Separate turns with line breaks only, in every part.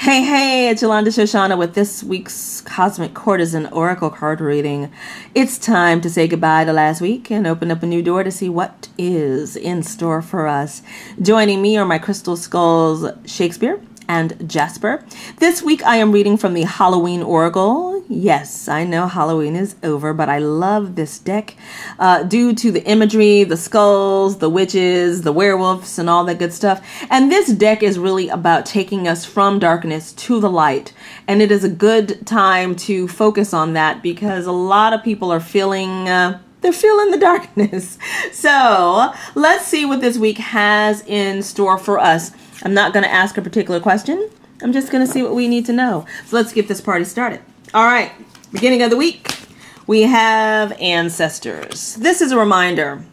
Hey, it's Yolanda SHoshana with this week's Cosmic Courtesan Oracle card reading. It's time to say goodbye to last week and open up a new door to see what is in store for us. Joining me are my crystal skulls, Shakespeare and Jasper. This week I am reading from the Halloween Oracle. Yes, I know Halloween is over, but I love this deck due to the imagery, the skulls, the witches, the werewolves, and all that good stuff. And this deck is really about taking us from darkness to the light. And it is a good time to focus on that because a lot of people are feeling they're feeling the darkness. So let's see what this week has in store for us. I'm not going to ask a particular question. I'm just going to see what we need to know. So let's get this party started. All right, beginning of the week, we have ancestors. This is a reminder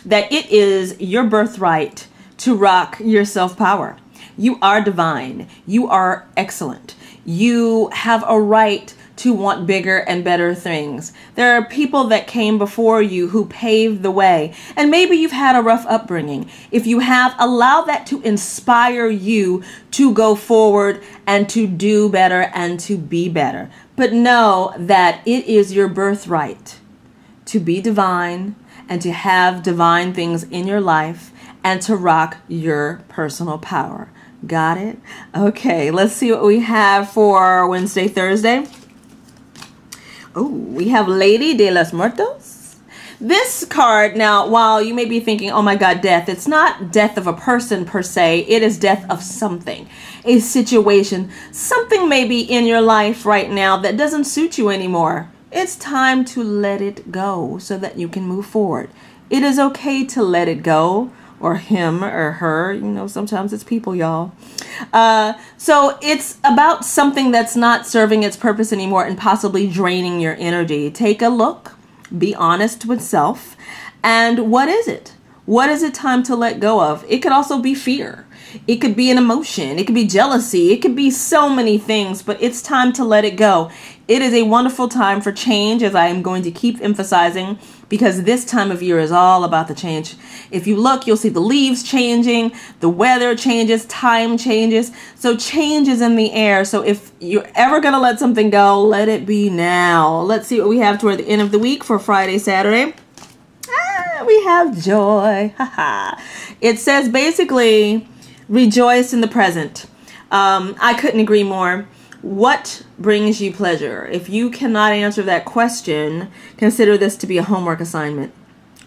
that it is your birthright to rock your self-power. You are divine. You are excellent. You have a right to want bigger and better things. There are people that came before you who paved the way, and maybe you've had a rough upbringing. If you have, allow that to inspire you to go forward and to do better and to be better. But know that it is your birthright to be divine and to have divine things in your life and to rock your personal power. Got it? Okay, let's see what we have for Wednesday, Thursday. Oh, we have Lady de los Muertos. This card, now, while you may be thinking, oh my God, death, it's not death of a person per se. It is death of something, a situation. Something may be in your life right now that doesn't suit you anymore. It's time to let it go so that you can move forward. It is okay to let it go, or him or her. You know, sometimes it's people, y'all. So it's about something that's not serving its purpose anymore and possibly draining your energy. Take a look, be honest with self, and what is it? What is it time to let go of? It could also be fear. It could be an emotion. It could be jealousy. It could be so many things, but it's time to let it go. It is a wonderful time for change, as I am going to keep emphasizing, because this time of year is all about the change. If you look, you'll see the leaves changing, the weather changes, time changes. So change is in the air. So if you're ever going to let something go, let it be now. Let's see what we have toward the end of the week for Friday, Saturday. We have joy. It says basically, rejoice in the present. I couldn't agree more. What brings you pleasure? If you cannot answer that question, consider this to be a homework assignment.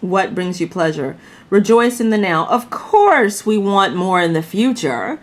What brings you pleasure? Rejoice in the now. Of course, we want more in the future,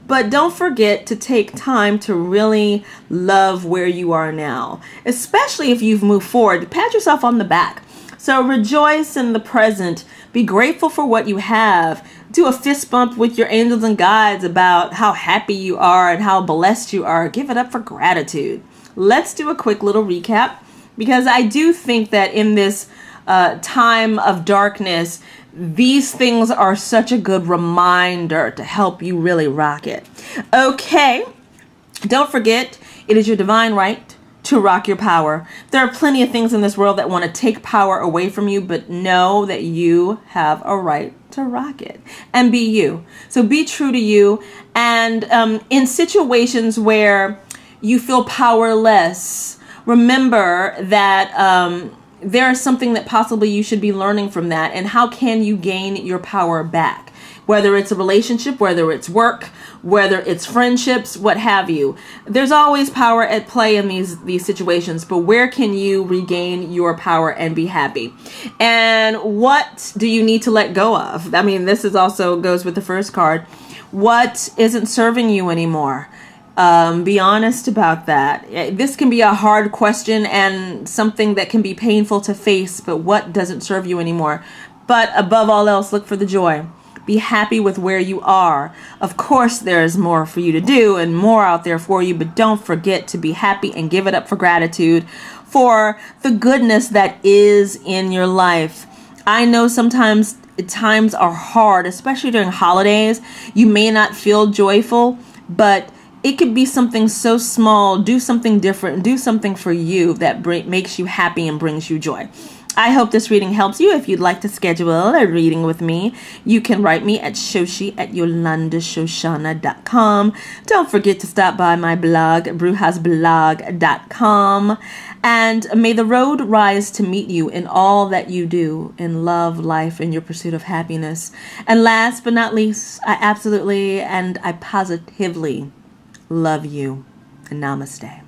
but don't forget to take time to really love where you are now, especially if you've moved forward. Pat yourself on the back. So rejoice in the present. Be grateful for what you have. Do a fist bump with your angels and guides about how happy you are and how blessed you are. Give it up for gratitude. Let's do a quick little recap, because I do think that in this time of darkness, these things are such a good reminder to help you really rock it. Okay, don't forget, it is your divine right to rock your power. There are plenty of things in this world that want to take power away from you, but know that you have a right to rock it and be you. So be true to you. And in situations where you feel powerless, remember that there's something that possibly you should be learning from that. And how can you gain your power back? Whether it's a relationship, whether it's work, whether it's friendships, what have you. There's always power at play in these situations, but where can you regain your power and be happy? And what do you need to let go of? I mean, this is also goes with the first card. What isn't serving you anymore? Be honest about that. This can be a hard question and something that can be painful to face, but what doesn't serve you anymore? But above all else, look for the joy. Be happy with where you are. Of course, there's more for you to do and more out there for you, but don't forget to be happy and give it up for gratitude for the goodness that is in your life. I know sometimes times are hard, especially during holidays. You may not feel joyful, but it could be something so small. Do something different. Do something for you that makes you happy and brings you joy. I hope this reading helps you. If you'd like to schedule a reading with me, you can write me at shoshi@yolandashoshana.com. Don't forget to stop by my blog, brewhouseblog.com. And may the road rise to meet you in all that you do, in love, life, and your pursuit of happiness. And last but not least, I absolutely and I positively love you. Namaste.